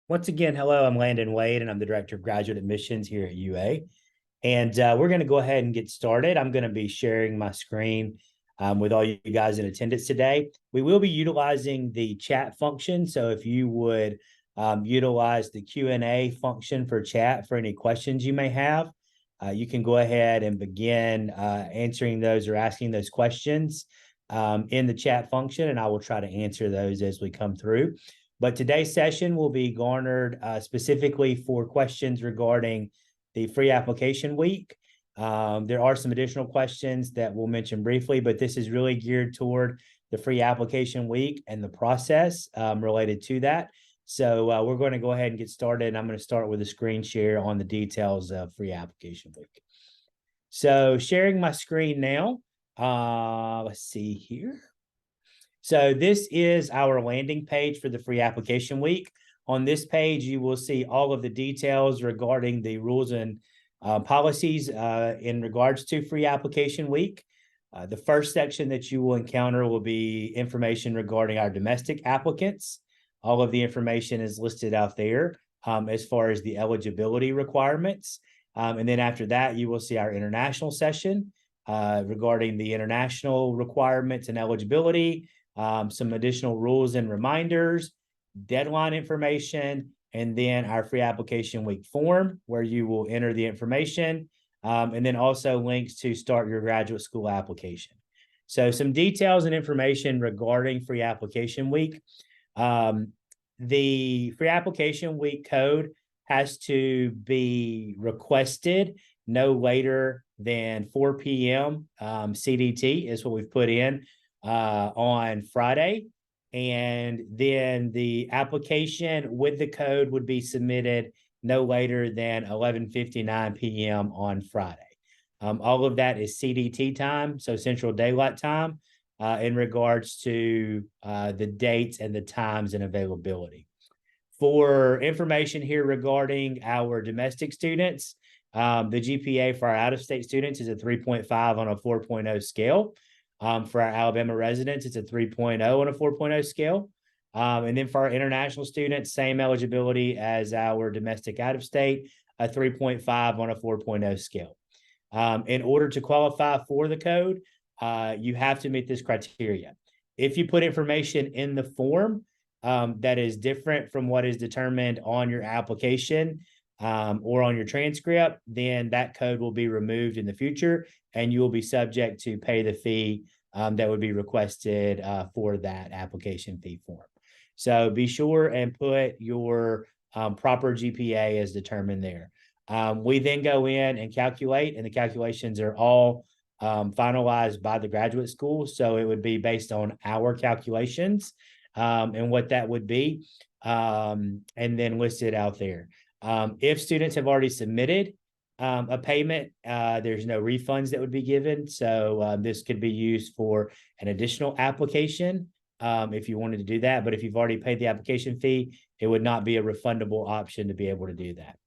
Once again, hello, I'm Landon Wade, and I'm the Director of Graduate Admissions here at UA. And we're going to go ahead and get started. I'm going to be sharing my screen with all you guys in attendance today. We will be utilizing the chat function. So if you would utilize the Q&A function for chat for any questions you may have, you can go ahead and begin answering those or asking those questions in the chat function, and I will try to answer those as we come through. But today's session will be garnered specifically for questions regarding the free application week. There are some additional questions that we'll mention briefly, but this is really geared toward the free application week and the process related to that. So we're going to go ahead and get started. And I'm going to start with a screen share on the details of free application week. So sharing my screen now. Let's see here. So this is our landing page for the free application week. On this page, you will see all of the details regarding the rules and policies in regards to free application week. The first section that you will encounter will be information regarding our domestic applicants. All of the information is listed out there as far as the eligibility requirements. And then after that, you will see our international session regarding the international requirements and eligibility, some additional rules and reminders, deadline information, and then our free application week form where you will enter the information, and then also links to start your graduate school application. So some details and information regarding free application week. The free application week code has to be requested no later than 4 p.m. CDT is what we've put in on Friday. And then the application with the code would be submitted no later than 11:59 p.m. on Friday. All of that is CDT time, so Central Daylight Time, in regards to the dates and the times and availability. For information here regarding our domestic students, the GPA for our out-of-state students is a 3.5 on a 4.0 scale. For our Alabama residents, it's a 3.0 on a 4.0 scale. And then for our international students, same eligibility as our domestic out-of-state, a 3.5 on a 4.0 scale. In order to qualify for the code, you have to meet this criteria. If you put information in the form that is different from what is determined on your application or on your transcript, then that code will be removed in the future, and you will be subject to pay the fee that would be requested for that application fee form. So be sure and put your proper GPA as determined there. We then go in and calculate, and the calculations are all finalized by the graduate school. So it would be based on our calculations and what that would be, and then listed out there. If students have already submitted a payment, there's no refunds that would be given. So this could be used for an additional application if you wanted to do that. But if you've already paid the application fee, it would not be a refundable option to be able to do that.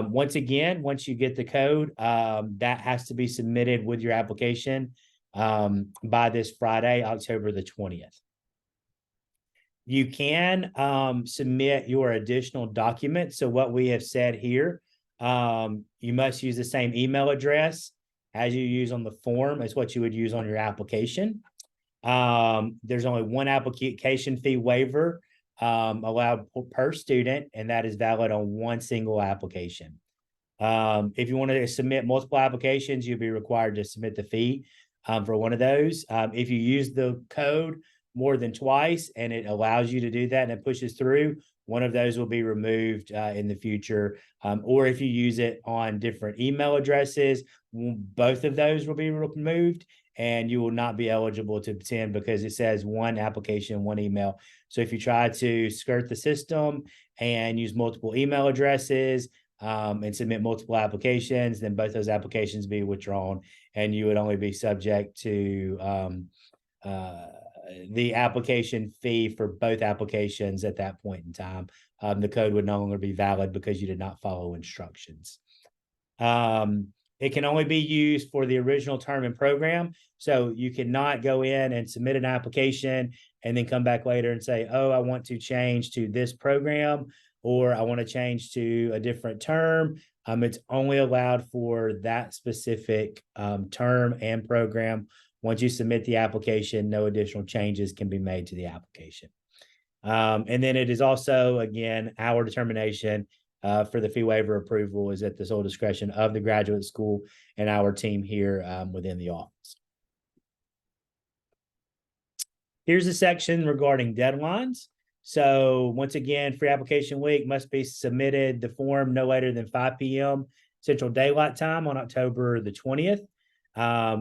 Once again, once you get the code, that has to be submitted with your application by this Friday, October the 20th. You can submit your additional documents. So what we have said here, you must use the same email address as you use on the form as what you would use on your application. There's only one application fee waiver allowed per student, and that is valid on one single application. If you want to submit multiple applications, you'll be required to submit the fee for one of those. If you use the code more than twice and it allows you to do that and it pushes through, one of those will be removed in the future. Or if you use it on different email addresses, both of those will be removed, and you will not be eligible to attend because it says one application, one email. So if you try to skirt the system and use multiple email addresses and submit multiple applications, then both those applications be withdrawn, and you would only be subject to the application fee for both applications at that point in time. The code would no longer be valid because you did not follow instructions. It can only be used for the original term and program. So you cannot go in and submit an application and then come back later and say, oh, I want to change to this program or I want to change to a different term, it's only allowed for that specific term and program. Once you submit the application, no additional changes can be made to the application. And then it is also, again, our determination for the fee waiver approval is at the sole discretion of the graduate school and our team here within the office. Here's a section regarding deadlines. So once again, free application week must be submitted the form no later than 5 p.m. Central Daylight Time on October the 20th.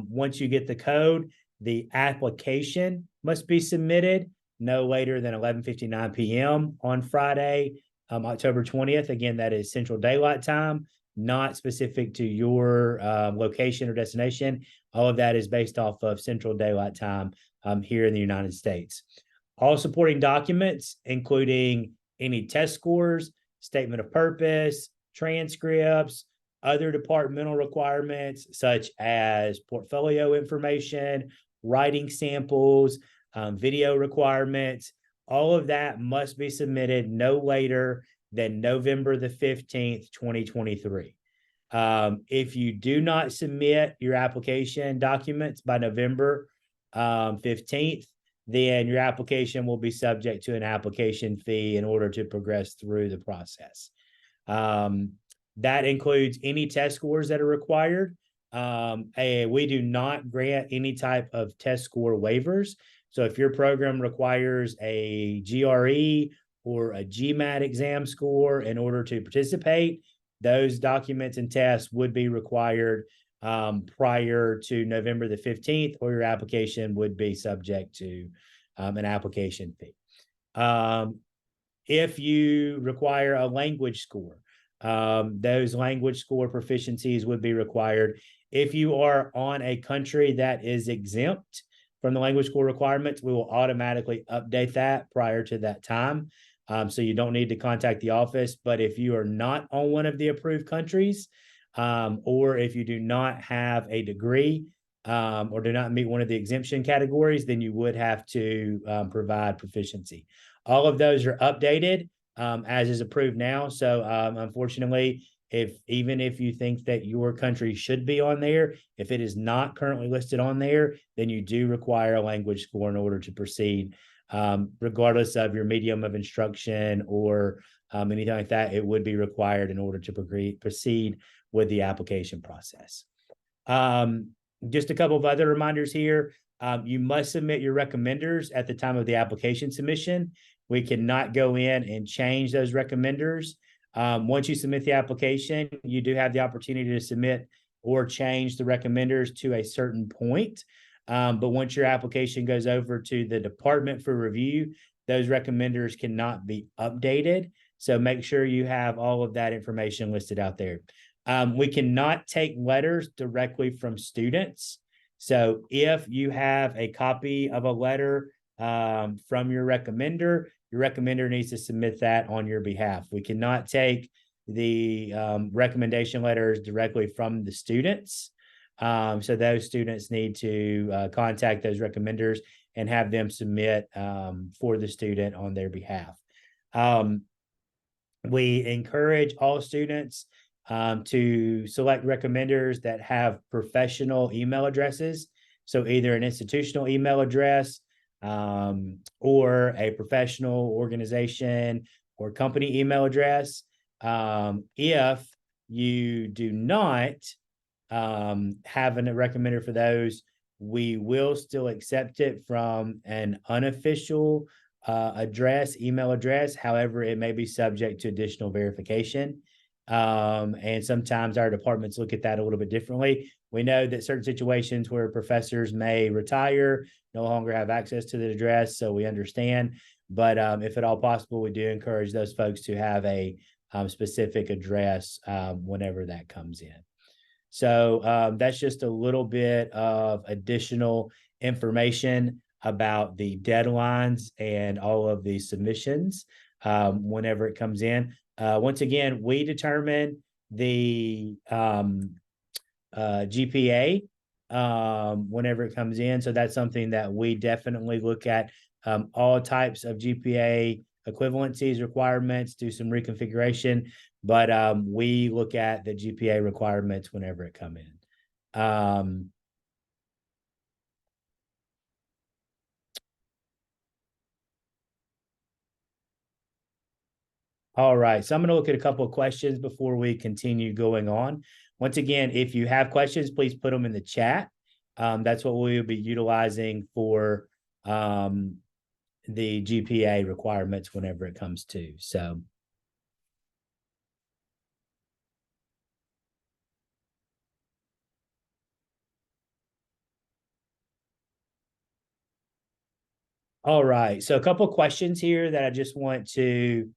Once you get the code, the application must be submitted no later than 11:59 p.m. on Friday, October 20th. Again, that is Central Daylight Time, not specific to your location or destination. All of that is based off of Central Daylight Time here in the United States. All supporting documents, including any test scores, statement of purpose, transcripts, other departmental requirements, such as portfolio information, writing samples, video requirements, all of that must be submitted no later than November the 15th, 2023. If you do not submit your application documents by November 15th, then your application will be subject to an application fee in order to progress through the process. That includes any test scores that are required. We do not grant any type of test score waivers. So if your program requires a GRE or a GMAT exam score in order to participate, those documents and tests would be required prior to November the 15th, or your application would be subject to an application fee. If you require a language score, those language score proficiencies would be required. If you are on a country that is exempt from the language score requirements, we will automatically update that prior to that time. So you don't need to contact the office. But if you are not on one of the approved countries, or if you do not have a degree or do not meet one of the exemption categories, then you would have to provide proficiency. All of those are updated as is approved now. So unfortunately, even if you think that your country should be on there, if it is not currently listed on there, then you do require a language score in order to proceed. Regardless of your medium of instruction or anything like that, it would be required in order to proceed with the application process. Just a couple of other reminders here. You must submit your recommenders at the time of the application submission. We cannot go in and change those recommenders. Once you submit the application, you do have the opportunity to submit or change the recommenders to a certain point. But once your application goes over to the department for review, those recommenders cannot be updated. So make sure you have all of that information listed out there. We cannot take letters directly from students. So if you have a copy of a letter from your recommender needs to submit that on your behalf. We cannot take the recommendation letters directly from the students. So those students need to contact those recommenders and have them submit for the student on their behalf. We encourage all students to select recommenders that have professional email addresses. So either an institutional email address or a professional organization or company email address. If you do not have a recommender for those, we will still accept it from an unofficial email address. However, it may be subject to additional verification. And sometimes our departments look at that a little bit differently. We know that certain situations where professors may retire, no longer have access to the address, so we understand. But if at all possible, we do encourage those folks to have a specific address whenever that comes in. So that's just a little bit of additional information about the deadlines and all of the submissions whenever it comes in. Once again, we determine the GPA whenever it comes in. So that's something that we definitely look at. All types of GPA equivalencies requirements, do some reconfiguration, but we look at the GPA requirements whenever it come in. All right, so I'm going to look at a couple of questions before we continue going on. Once again, if you have questions, please put them in the chat. That's what we will be utilizing for the GPA requirements whenever it comes to. So, all right, so a couple of questions here that I just want to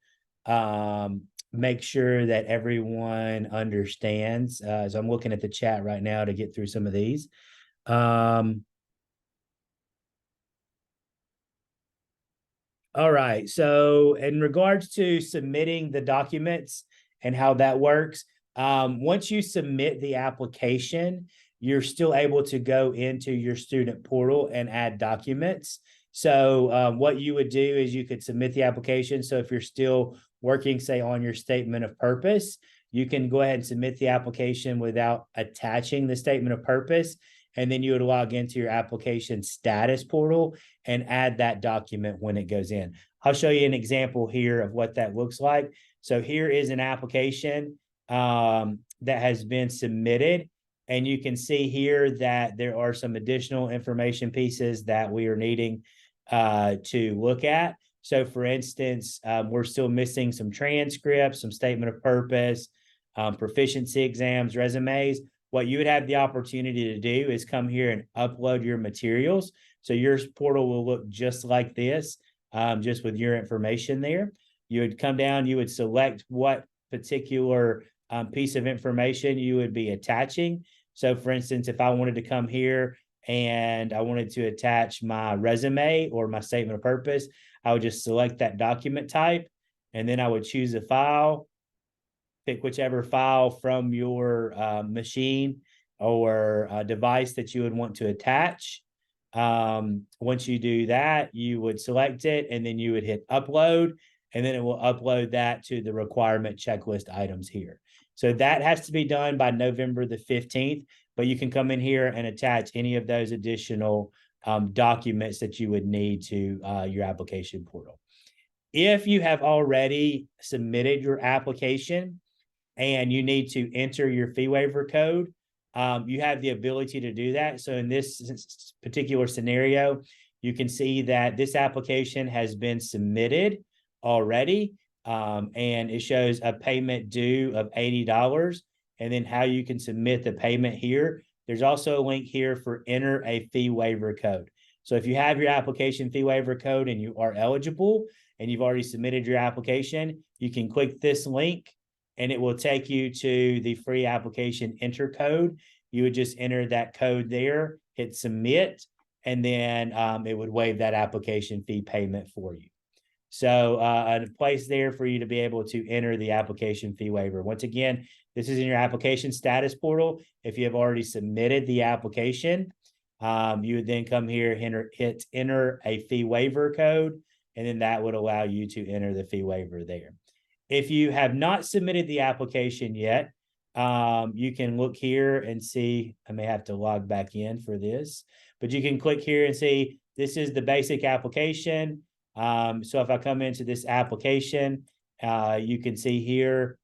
make sure that everyone understands. So I'm looking at the chat right now to get through some of these. All right. So in regards to submitting the documents and how that works, once you submit the application, you're still able to go into your student portal and add documents. So what you would do is you could submit the application. So if you're still working, say, on your statement of purpose, you can go ahead and submit the application without attaching the statement of purpose. And then you would log into your application status portal and add that document when it goes in. I'll show you an example here of what that looks like. So here is an application that has been submitted. And you can see here that there are some additional information pieces that we are needing to look at. So for instance, we're still missing some transcripts, some statement of purpose, proficiency exams, resumes. What you would have the opportunity to do is come here and upload your materials. So your portal will look just like this, just with your information there. You would come down, you would select what particular piece of information you would be attaching. So for instance, if I wanted to come here and I wanted to attach my resume or my statement of purpose, I would just select that document type, and then I would choose a file, pick whichever file from your machine or device that you would want to attach. Once you do that, you would select it and then you would hit upload, and then it will upload that to the requirement checklist items here. So that has to be done by November the 15th, but you can come in here and attach any of those additional documents that you would need to your application portal. If you have already submitted your application and you need to enter your fee waiver code, you have the ability to do that. So in this particular scenario, you can see that this application has been submitted already, and it shows a payment due of $80, and then how you can submit the payment here. There's also a link here for enter a fee waiver code. So if you have your application fee waiver code and you are eligible and you've already submitted your application, you can click this link and it will take you to the free application enter code. You would just enter that code there, hit submit, and then it would waive that application fee payment for you. So a place there for you to be able to enter the application fee waiver. Once again, this is in your application status portal. If you have already submitted the application, you would then come here, hit enter a fee waiver code, and then that would allow you to enter the fee waiver there. If you have not submitted the application yet, you can look here and see, I may have to log back in for this, but you can click here and see, this is the basic application. So if I come into this application, you can see here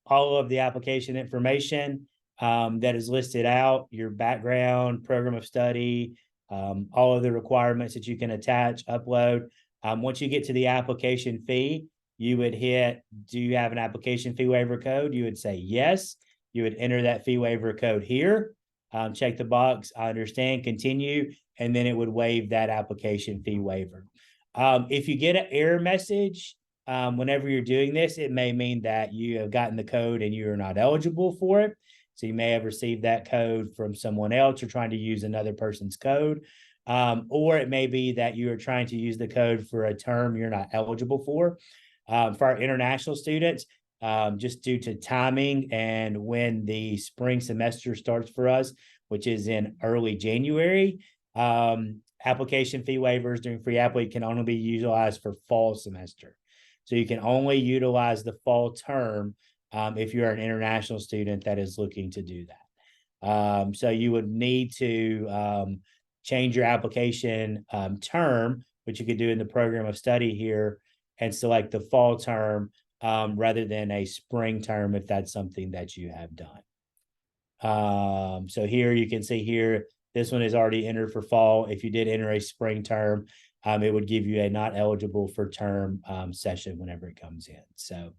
all of the application information that is listed out, your background, program of study, all of the requirements that you can attach, upload. Once you get to the application fee, you would hit, do you have an application fee waiver code? You would say yes. You would enter that fee waiver code here. Check the box, I understand, continue, and then it would waive that application fee waiver. If you get an error message, whenever you're doing this, it may mean that you have gotten the code and you are not eligible for it. So you may have received that code from someone else or trying to use another person's code. Or it may be that you are trying to use the code for a term you're not eligible for. For our international students, just due to timing and when the spring semester starts for us, which is in early January, application fee waivers during free app week can only be utilized for fall semester. So you can only utilize the fall term if you're an international student that is looking to do that. So you would need to change your application term, which you could do in the program of study here, and select the fall term rather than a spring term if that's something that you have done. So here you can see here, this one is already entered for fall. If you did enter a spring term, it would give you a not eligible for term session whenever it comes in. So,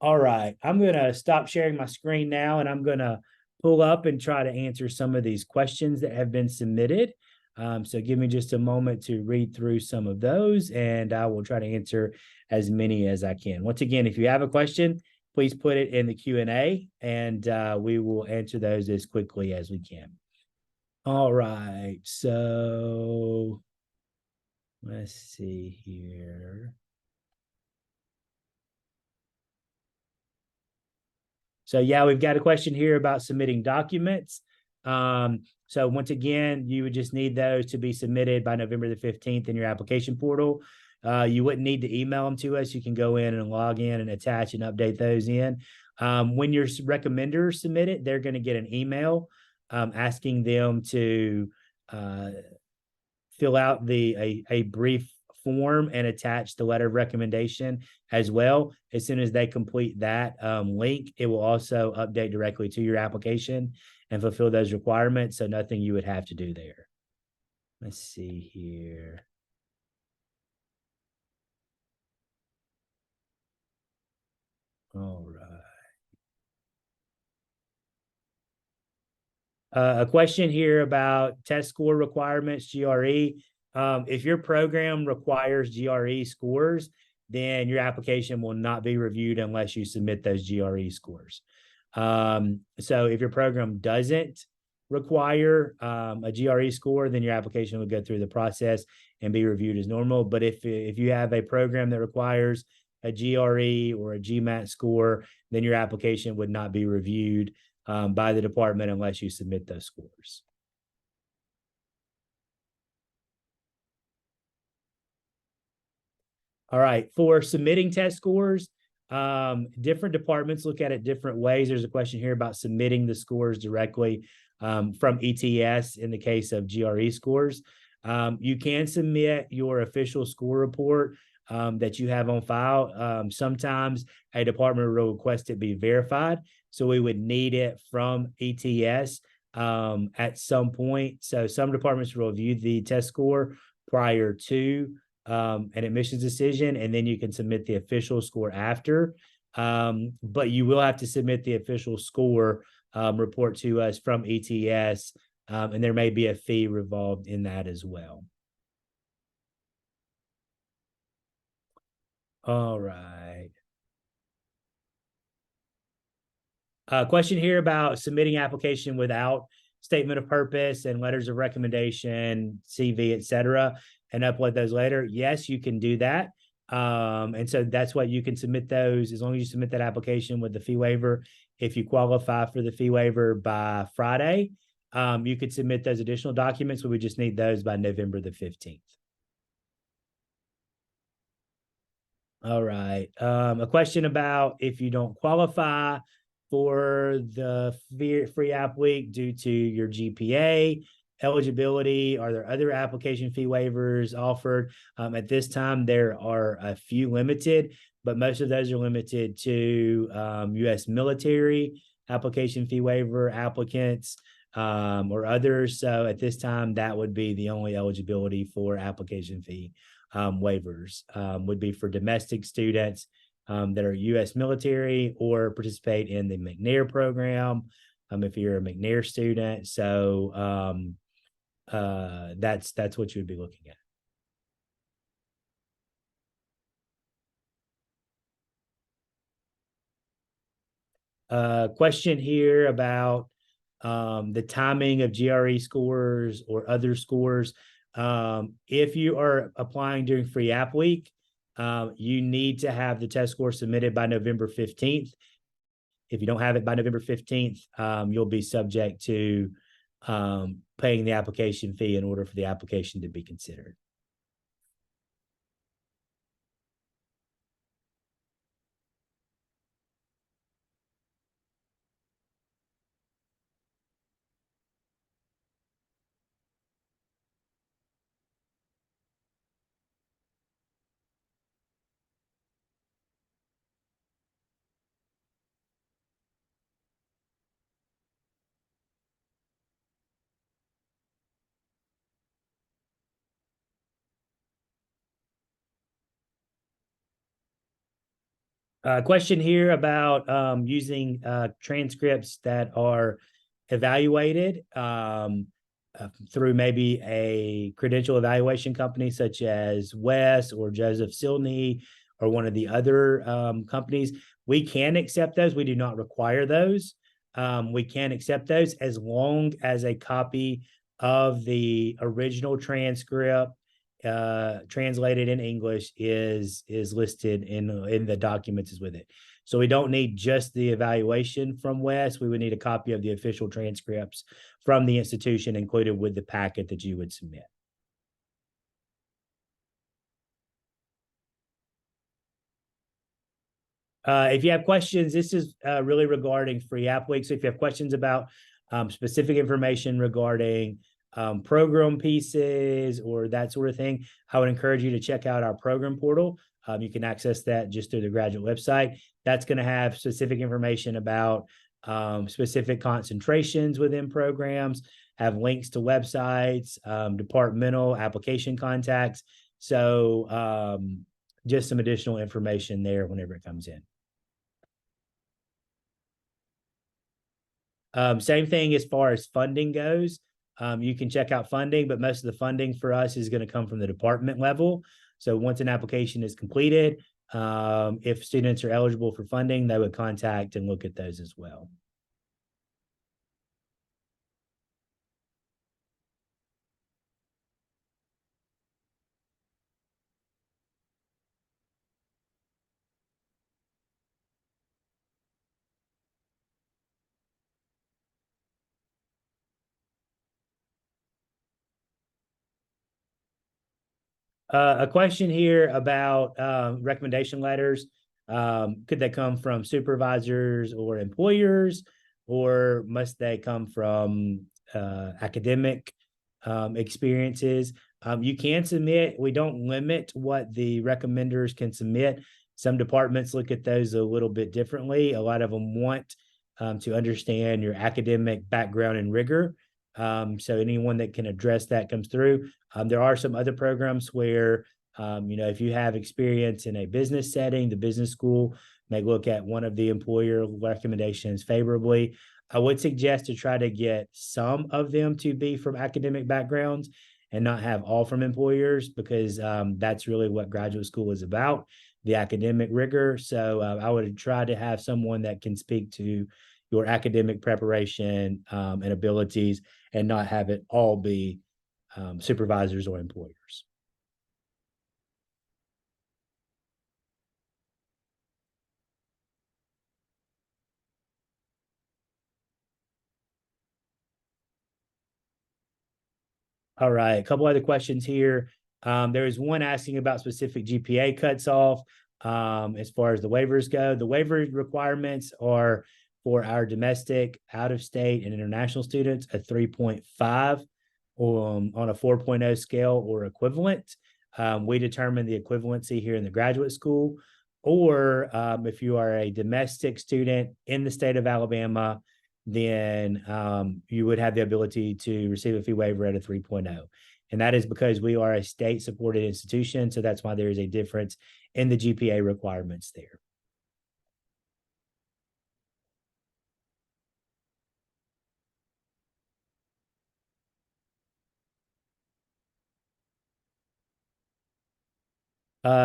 all right, I'm going to stop sharing my screen now, and I'm going to pull up and try to answer some of these questions that have been submitted. So give me just a moment to read through some of those, and I will try to answer as many as I can. Once again, if you have a question, please put it in the Q&A, and we will answer those as quickly as we can. All right, so let's see here. So yeah, we've got a question here about submitting documents. So once again, you would just need those to be submitted by November the 15th in your application portal. You wouldn't need to email them to us. You can go in and log in and attach and update those in. When your recommenders submit it, they're going to get an email asking them to fill out a brief form and attach the letter of recommendation as well. As soon as they complete that link, it will also update directly to your application and fulfill those requirements. So nothing you would have to do there. Let's see here. All right. A question here about test score requirements, GRE. If your program requires GRE scores, then your application will not be reviewed unless you submit those GRE scores. So if your program doesn't require a GRE score, then your application will go through the process and be reviewed as normal. But if you have a program that requires a GRE or a GMAT score, then your application would not be reviewed by the department unless you submit those scores. All right, for submitting test scores, different departments look at it different ways. There's a question here about submitting the scores directly from ETS in the case of GRE scores. You can submit your official score report that you have on file. Sometimes a department will request it be verified, so we would need it from ETS at some point. So some departments will review the test score prior to an admissions decision, and then you can submit the official score after. But you will have to submit the official score report to us from ETS, and there may be a fee involved in that as well. All right. Question here about submitting application without statement of purpose and letters of recommendation, CV, etc., and upload those later. Yes, you can do that. And so that's what you can submit those as long as you submit that application with the fee waiver. If you qualify for the fee waiver by Friday, you could submit those additional documents, but we just need those by November the 15th. All right. A question about if you don't qualify for the free app week due to your GPA eligibility, are there other application fee waivers offered? At this time, there are a few limited, but most of those are limited to U.S. military application fee waiver applicants or others. So at this time, that would be the only eligibility for application fee waivers would be for domestic students that are U.S. military or participate in the McNair program if you're a McNair student. So that's what you would be looking at. Question here about the timing of GRE scores or other scores. If you are applying during free app week, you need to have the test score submitted by November 15th. If you don't have it by November 15th, you'll be subject to paying the application fee in order for the application to be considered. Question here about using transcripts that are evaluated through maybe a credential evaluation company such as Wes or Joseph Silney or one of the other companies. We can accept those. We do not require those. We can accept those as long as a copy of the original transcript translated in English is listed in the documents is with it. So we don't need just the evaluation from Wes. We would need a copy of the official transcripts from the institution included with the packet that you would submit. If you have questions, this is really regarding free app week. So if you have questions about specific information regarding program pieces or that sort of thing, I would encourage you to check out our program portal. You can access that just through the graduate website. That's going to have specific information about specific concentrations within programs, have links to websites, departmental application contacts. So just some additional information there whenever it comes in. Same thing as far as funding goes. You can check out funding, but most of the funding for us is going to come from the department level. So once an application is completed, if students are eligible for funding, they would contact and look at those as well. A question here about recommendation letters. Could they come from supervisors or employers, or must they come from academic experiences? You can submit. We don't limit what the recommenders can submit. Some departments look at those a little bit differently. A lot of them want to understand your academic background and rigor. So anyone that can address that comes through. There are some other programs where, if you have experience in a business setting, the business school may look at one of the employer recommendations favorably. I would suggest to try to get some of them to be from academic backgrounds and not have all from employers, because that's really what graduate school is about, the academic rigor. So I would try to have someone that can speak to your academic preparation and abilities, and not have it all be supervisors or employers. All right, a couple other questions here. There is one asking about specific GPA cuts off as far as the waivers go. The waiver requirements are for our domestic, out-of-state, and international students a 3.5 on a 4.0 scale or equivalent. We determine the equivalency here in the graduate school. Or if you are a domestic student in the state of Alabama, then you would have the ability to receive a fee waiver at a 3.0. And that is because we are a state-supported institution. So that's why there is a difference in the GPA requirements there.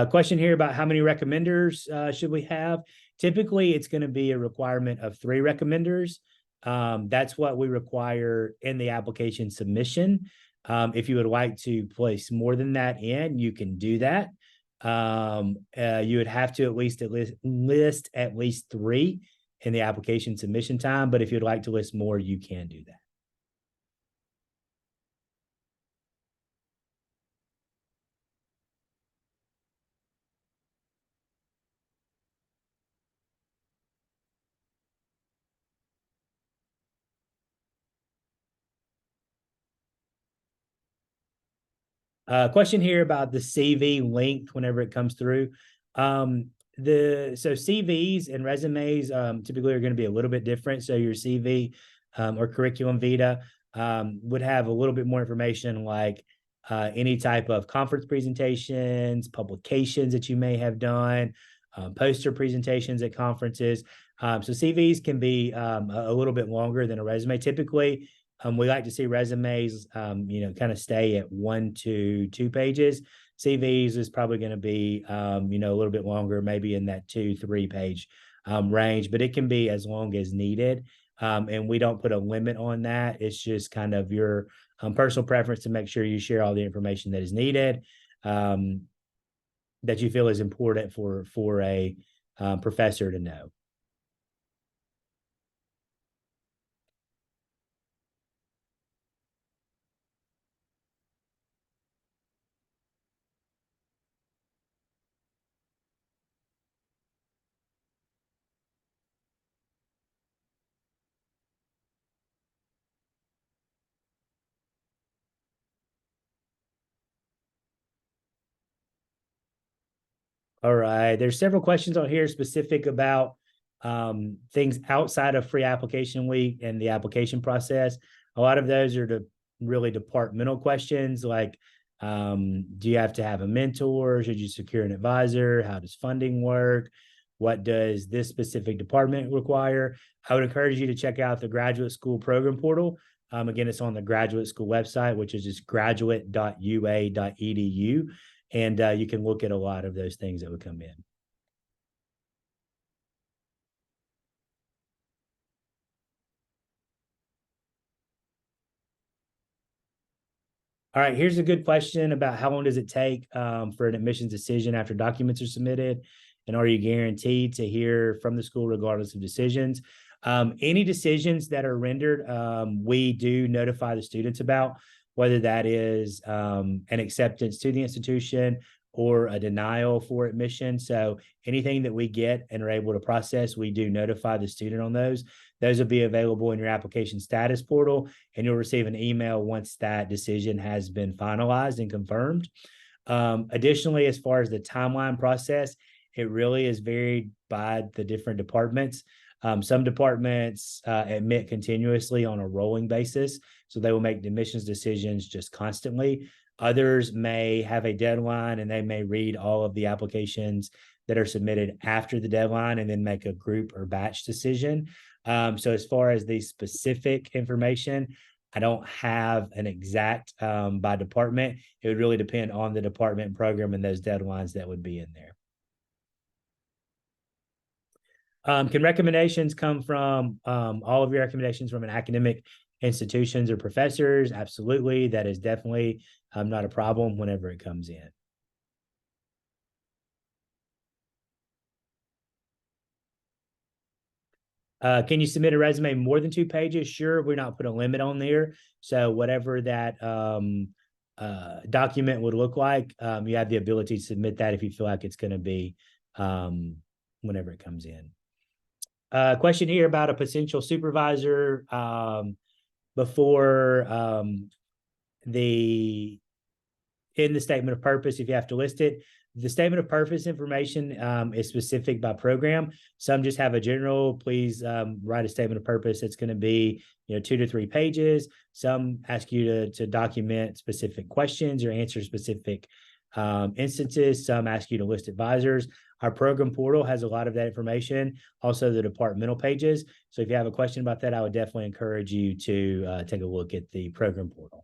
Question here about how many recommenders should we have? Typically, it's going to be a requirement of 3 recommenders. That's what we require in the application submission. If you would like to place more than that in, you can do that. You would have to at least list at least 3 in the application submission time. But if you'd like to list more, you can do that. Question here about the CV length whenever it comes through. So CVs and resumes typically are going to be a little bit different. So your CV or curriculum vitae would have a little bit more information, like any type of conference presentations, publications that you may have done, poster presentations at conferences. So CVs can be a little bit longer than a resume. Typically, we like to see resumes, kind of stay at 1 to 2 pages. CVs is probably going to be, a little bit longer, maybe in that 2, 3 page range, but it can be as long as needed. And we don't put a limit on that. It's just kind of your personal preference to make sure you share all the information that is needed, that you feel is important for a professor to know. All right. There's several questions on here specific about things outside of free application week and the application process. A lot of those are really departmental questions, like do you have to have a mentor? Should you secure an advisor? How does funding work? What does this specific department require? I would encourage you to check out the graduate school program portal. Again, it's on the graduate school website, which is just graduate.ua.edu. And you can look at a lot of those things that would come in. All right, here's a good question about how long does it take for an admissions decision after documents are submitted? And are you guaranteed to hear from the school regardless of decisions? Any decisions that are rendered, we do notify the students about, whether that is an acceptance to the institution or a denial for admission. So anything that we get and are able to process, we do notify the student on those. Those will be available in your application status portal, and you'll receive an email once that decision has been finalized and confirmed. Additionally, as far as the timeline process, it really is varied by the different departments. Some departments admit continuously on a rolling basis, so they will make admissions decisions just constantly. Others may have a deadline and they may read all of the applications that are submitted after the deadline and then make a group or batch decision. So as far as the specific information, I don't have an exact by department. It would really depend on the department and program and those deadlines that would be in there. Can recommendations come from all of your recommendations from an academic institutions or professors? Absolutely. That is definitely not a problem whenever it comes in. Can you submit a resume more than 2 pages? Sure, we're not put a limit on there. So whatever that document would look like, you have the ability to submit that if you feel like it's going to be whenever it comes in. Question here about a potential supervisor before in the statement of purpose, if you have to list it. The statement of purpose information is specific by program. Some just have a general, please write a statement of purpose. It's going to be 2 to 3 pages. Some ask you to document specific questions or answer specific instances. Some ask you to list advisors. Our program portal has a lot of that information, also the departmental pages. So if you have a question about that, I would definitely encourage you to take a look at the program portal.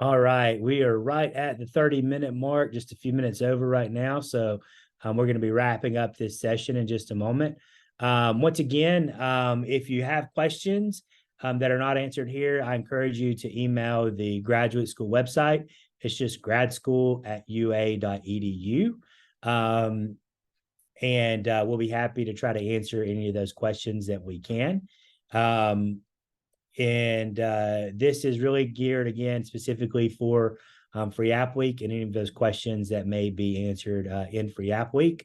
All right, we are right at the 30-minute mark, just a few minutes over right now. So We're going to be wrapping up this session in just a moment. Once again, if you have questions that are not answered here, I encourage you to email the graduate school website. It's just gradschool@ua.edu. And we'll be happy to try to answer any of those questions that we can. This is really geared, again, specifically for Free App Week and any of those questions that may be answered in Free App Week.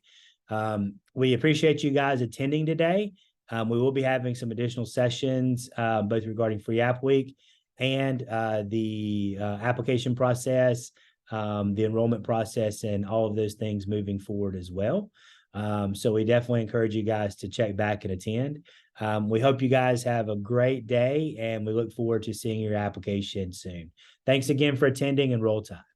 We appreciate you guys attending today. We will be having some additional sessions, both regarding Free App Week and the application process, the enrollment process, and all of those things moving forward as well. So we definitely encourage you guys to check back and attend. We hope you guys have a great day, and we look forward to seeing your application soon. Thanks again for attending, and roll tide.